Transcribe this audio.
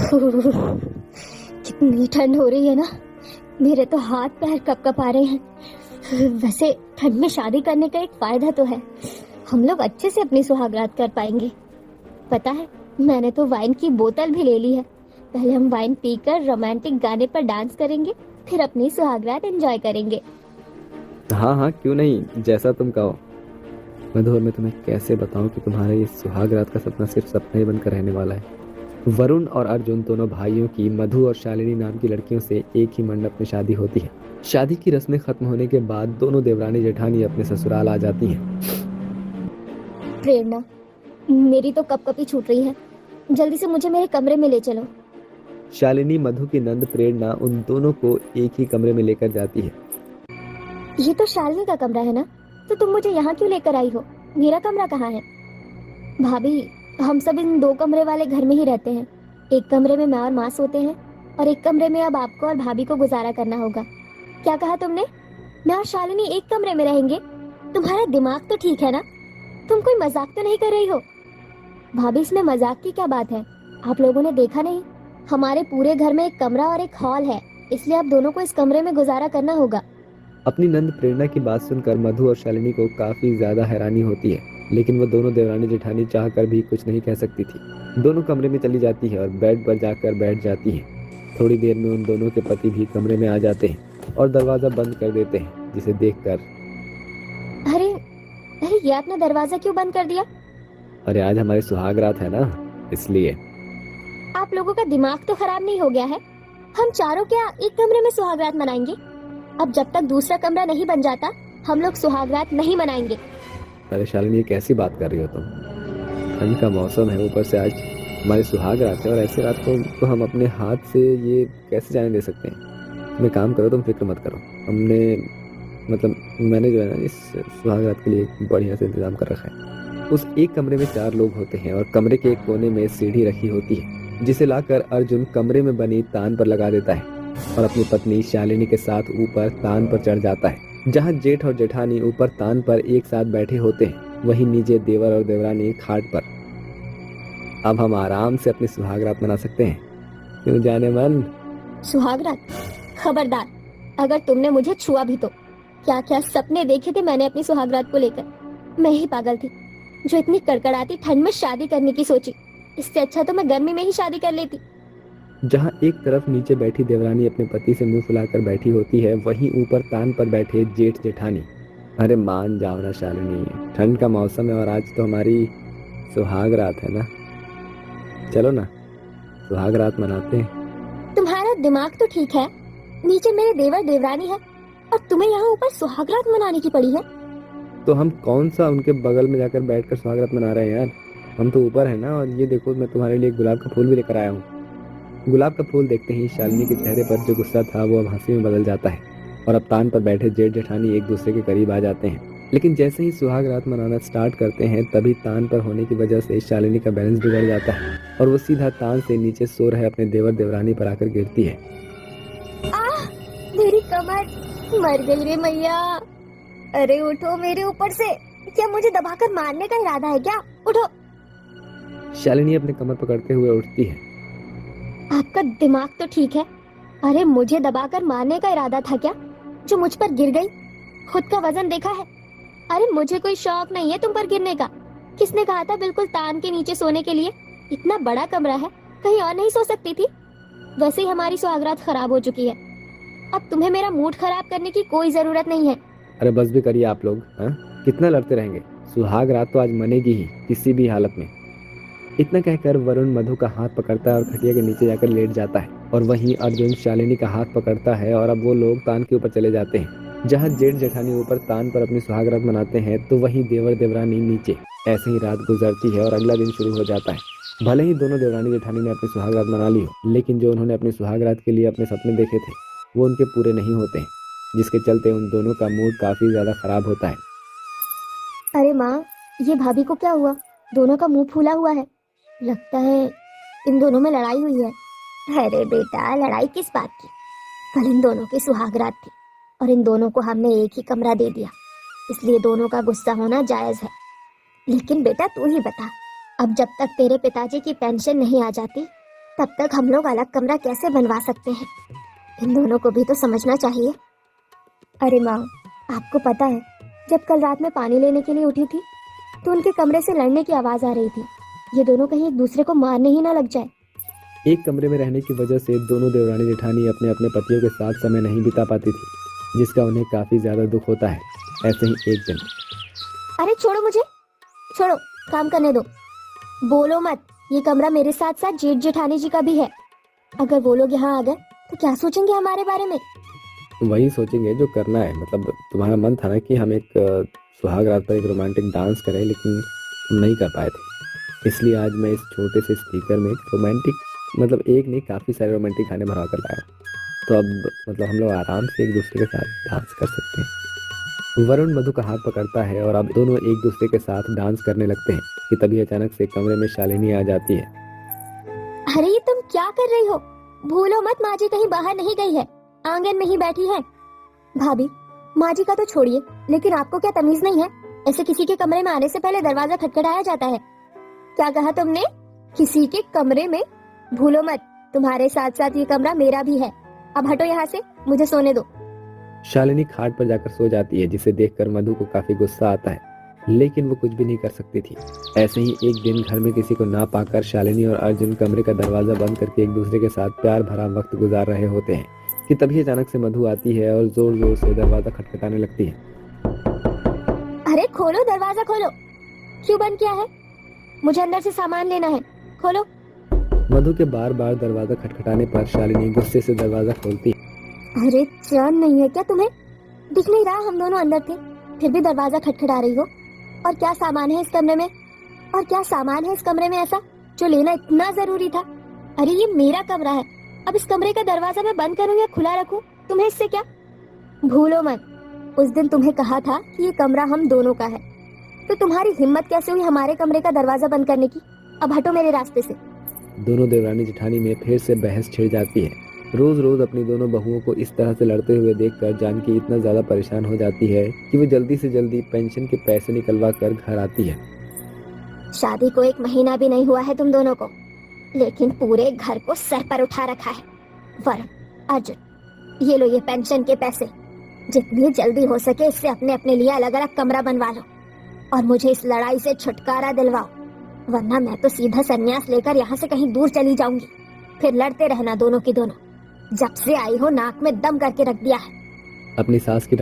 कितनी ठंड हो रही है ना, मेरे तो हाथ पैर कप आ रहे हैं। वैसे ठंड में शादी करने का एक फायदा तो है, हम लोग अच्छे से अपनी सुहागरात कर पाएंगे। पता है, मैंने तो वाइन की बोतल भी ले ली है। पहले हम वाइन पीकर रोमांटिक गाने पर डांस करेंगे, फिर अपनी सुहागरात एंजॉय करेंगे। हाँ हाँ, क्यों नहीं, जैसा तुम कहो। मधु, और मैं तुम्हें कैसे बताऊं कि तुम्हारा ये सुहाग रात का सपना सिर्फ सपना ही बनकर रहने वाला है। वरुण और अर्जुन दोनों भाइयों की मधु और शालिनी नाम की लड़कियों से एक ही मंडप में शादी होती है। शादी की रस्में खत्म होने के बाद दोनों देवरानी जेठानी अपने ससुराल आ जाती हैं। प्रेरणा, मेरी तो कपकपी छूट रही है, जल्दी से मुझे मेरे कमरे में ले चलो। शालिनी मधु की नंद प्रेरणा उन दोनों को एक ही कमरे में लेकर जाती है। ये तो शालिनी का कमरा है ना, तो तुम मुझे यहाँ क्यों लेकर आई हो? मेरा कमरा कहाँ है? भाभी, हम सब इन दो कमरे वाले घर में ही रहते हैं। एक कमरे में मैं और माँ सोते हैं, और एक कमरे में अब आपको और भाभी को गुजारा करना होगा। क्या कहा तुमने? मैं और शालिनी एक कमरे में रहेंगे? तुम्हारा दिमाग तो ठीक है ना? तुम कोई मजाक तो नहीं कर रही हो? भाभी, इसमें मजाक की क्या बात है? आप लोगों ने देखा नहीं, हमारे पूरे घर में एक कमरा और एक हॉल है, इसलिए आप दोनों को इस कमरे में गुजारा करना होगा। अपनी नंद प्रेरणा की बात सुनकर मधु और शालिनी को काफी ज्यादा हैरानी होती है, लेकिन वो दोनों देवरानी जेठानी चाहकर भी कुछ नहीं कह सकती थी। दोनों कमरे में चली जाती है और बेड पर जाकर बैठ जाती है। थोड़ी देर में उन दोनों के पति भी कमरे में आ जाते हैं और दरवाजा बंद कर देते हैं, जिसे देखकर अरे अरे, ये आपने दरवाजा क्यों बंद कर दिया? अरे आज हमारी सुहाग रात है ना, इसलिए। आप लोगों का दिमाग तो खराब नहीं हो गया है? हम चारों क्या एक कमरे में सुहागरात मनाएंगे? अब जब तक दूसरा कमरा नहीं बन जाता, हम लोग सुहागरात नहीं मनाएंगे। अरे शालिनी, ये कैसी बात कर रही हो तुम? ठंड का मौसम है, ऊपर से आज हमारी सुहाग रात है, और ऐसी रात को तो हम अपने हाथ से ये कैसे जाने दे सकते हैं? तुम एक काम करो, तुम फिक्र मत करो। मैंने जो है ना, इस सुहाग रात के लिए एक बढ़िया से इंतजाम कर रखा है। उस एक कमरे में 4 लोग होते हैं और कमरे के एक कोने में सीढ़ी रखी होती है, जिसे लाकर अर्जुन कमरे में बनी तान पर लगा देता है और अपनी पत्नी शालिनी के साथ ऊपर तान पर चढ़ जाता है। जहाँ जेठ और जेठानी ऊपर तान पर एक साथ बैठे होते हैं, वहीं नीचे देवर और देवरानी खाट पर। अब हम आराम से अपनी सुहागरात मना सकते हैं, क्यों जाने मन? सुहागरात? खबरदार, अगर तुमने मुझे छुआ भी तो। क्या क्या सपने देखे थे मैंने अपनी सुहागरात को लेकर। मैं ही पागल थी जो इतनी कड़कड़ाती ठंड में शादी करने की सोची। इससे अच्छा तो मैं गर्मी में ही शादी कर लेती। जहाँ एक तरफ नीचे बैठी देवरानी अपने पति से मुंह फुलाकर बैठी होती है, वहीं ऊपर तान पर बैठे जेठ जेठानी। अरे मान जाओ ना शालिनी, ठंड का मौसम है और आज तो हमारी सुहाग रात है ना। चलो ना, सुहाग रात मनाते हैं। तुम्हारा दिमाग तो ठीक है, नीचे मेरे देवर देवरानी है और तुम्हें यहाँ ऊपर सुहागरात मनाने की पड़ी है। तो हम कौन सा उनके बगल में जाकर बैठकर सुहाग रात मना रहे हैं यार? हम तो ऊपर है ना। और ये देखो, मैं तुम्हारे लिए गुलाब का फूल भी लेकर आया हूँ। गुलाब का फूल देखते ही शालिनी के चेहरे पर जो गुस्सा था वो अब हंसी में बदल जाता है, और अब तान पर बैठे जेठ जेठानी एक दूसरे के करीब आ जाते हैं। लेकिन जैसे ही सुहाग रात मनाना स्टार्ट करते हैं, तभी तान पर होने की वजह से शालिनी का बैलेंस बिगड़ जाता है और वो सीधा तान से नीचे सो रहे अपने देवर देवरानी पर आकर गिरती है। मेरी कमर, मर गई रे मैया। अरे उठो मेरे ऊपर से। क्या मुझे दबाकर मारने का इरादा है क्या? उठो। शालिनी अपने कमर पकड़ते हुए उठती है। आपका दिमाग तो ठीक है? अरे मुझे दबाकर मारने का इरादा था क्या, जो मुझ पर गिर गई? खुद का वजन देखा है? अरे मुझे कोई शौक नहीं है तुम पर गिरने का। किसने कहा था बिल्कुल तान के नीचे सोने के लिए? इतना बड़ा कमरा है, कहीं और नहीं सो सकती थी? वैसे ही हमारी सुहागरात खराब हो चुकी है, अब तुम्हें मेरा मूड खराब करने की कोई जरूरत नहीं है। अरे बस भी करिए आप लोग, हाँ? कितना लड़ते रहेंगे? सुहाग रात तो आज मनेगी ही, किसी भी हालत में। इतना कहकर वरुण मधु का हाथ पकड़ता है और खटिया के नीचे जाकर लेट जाता है, और वहीं अर्जुन शालिनी का हाथ पकड़ता है और अब वो लोग तान के ऊपर चले जाते हैं। जहाँ जेठ जेठानी ऊपर तान पर अपनी सुहागरात मनाते हैं, तो वहीं देवर देवरानी नीचे। ऐसे ही रात गुजरती है और अगला दिन शुरू हो जाता है। भले ही दोनों देवरानी जेठानी ने अपनी सुहागरात मना ली हो, लेकिन जो उन्होंने अपनी सुहागरात के लिए अपने सपने देखे थे वो उनके पूरे नहीं होते, जिसके चलते उन दोनों का मूड काफी ज्यादा खराब होता है। अरे माँ, ये भाभी को क्या हुआ? दोनों का मुंह फूला हुआ है, लगता है इन दोनों में लड़ाई हुई है। अरे बेटा, लड़ाई किस बात की? कल इन दोनों की सुहागरात थी और इन दोनों को हमने एक ही कमरा दे दिया, इसलिए दोनों का गुस्सा होना जायज है। लेकिन बेटा तू ही बता, अब जब तक तेरे पिताजी की पेंशन नहीं आ जाती, तब तक हम लोग अलग कमरा कैसे बनवा सकते हैं? इन दोनों को भी तो समझना चाहिए। अरे माँ, आपको पता है, जब कल रात में पानी लेने के लिए उठी थी तो उनके कमरे से लड़ने की आवाज आ रही थी। ये दोनों कहीं एक दूसरे को मारने ही ना लग जाए। एक कमरे में रहने की वजह से दोनों देवरानी जेठानी अपने अपने पतियों के साथ समय नहीं बिता पाती थी, जिसका उन्हें काफी ज्यादा दुख होता है। ऐसे ही एक दिन, अरे छोड़ो मुझे, छोड़ो, काम करने दो। बोलो मत, ये कमरा मेरे साथ साथ जेठ जेठानी जी का भी है। अगर वो लोग यहाँ आ गए तो क्या सोचेंगे हमारे बारे में? वही सोचेंगे जो करना है। मतलब तुम्हारा मन था ना कि हम एक सुहाग रात पर एक रोमांटिक डांस करें, लेकिन हम नहीं कर पाए थे। इसलिए आज मैं इस छोटे से स्पीकर में एक रोमांटिक, मतलब एक नहीं काफ़ी सारे रोमांटिक गाने भरा कर लाया। तो अब मतलब हम लोग आराम से एक दूसरे के साथ डांस कर सकते हैं। वरुण मधु का हाथ पकड़ता है और अब दोनों एक दूसरे के साथ डांस करने लगते हैं कि तभी अचानक से कमरे में शालिनी आ जाती है। अरे ये तुम क्या कर रही हो? भूलो मत, माँ जी कहीं बाहर नहीं गई है, आंगन में ही बैठी है। भाभी, माँ जी का तो छोड़िए, लेकिन आपको क्या तमीज नहीं है? ऐसे किसी के कमरे में आने से पहले दरवाजा खटखटाया जाता है। क्या कहा तुमने? किसी के कमरे में? भूलो मत, तुम्हारे साथ साथ ये कमरा मेरा भी है। अब हटो यहाँ से, मुझे सोने दो। शालिनी खाट पर जाकर सो जाती है, जिसे देखकर मधु को काफी गुस्सा आता है, लेकिन वो कुछ भी नहीं कर सकती थी। ऐसे ही एक दिन घर में किसी को ना पाकर शालिनी और अर्जुन कमरे का दरवाजा बंद करके एक दूसरे के साथ प्यार भरा वक्त गुजार रहे होते हैं कि तभी अचानक से मधु आती है और जोर जोर से दरवाजा खटखटाने लगती है। अरे खोलो, दरवाजा खोलो। क्यों बंद किया है? मुझे अंदर से सामान लेना है, खोलो। मधु के बार बार दरवाजा खटखटाने पर शालिनी गुस्से से दरवाजा खोलती है। अरे चैन नहीं है क्या तुम्हें? दिख नहीं रहा हम दोनों अंदर थे, फिर भी दरवाजा खटखटा रही हो? और क्या सामान है इस कमरे में? और क्या सामान है इस कमरे में ऐसा जो लेना इतना जरूरी था? अरे ये मेरा कमरा है, अब इस कमरे का दरवाजा मैं बंद करूं या खुला रखूं, तुम्हें इससे क्या? भूलो मत, उस दिन तुम्हें कहा था कि ये कमरा हम दोनों का है, तो तुम्हारी हिम्मत कैसे हुई हमारे कमरे का दरवाजा बंद करने की? अब हटो मेरे रास्ते से। दोनों देवरानी जेठानी में फिर से बहस छिड़ जाती है। रोज रोज अपनी दोनों बहुओं को इस तरह से लड़ते हुए देखकर जानकी इतना ज्यादा परेशान हो जाती है कि वो जल्दी से जल्दी पेंशन के पैसे निकलवा कर घर आती है। शादी को 1 महीना भी नहीं हुआ है तुम दोनों को, लेकिन पूरे घर को सर पर उठा रखा है। वरुण, अर्जुन, ये लो ये पेंशन के पैसे। जितनी जल्दी हो सके इससे अपने अपने लिए अलग अलग कमरा बनवा लो और मुझे इस लड़ाई से छुटकारा दिलवाओ, वरना मैं तो सीधा संन्यास लेकर यहाँ से कहीं दूर चली जाऊंगी। फिर लड़ते रहना दोनों की दोनों। जब से आई हो नाक में दम करके रख दिया है। अपनी सास की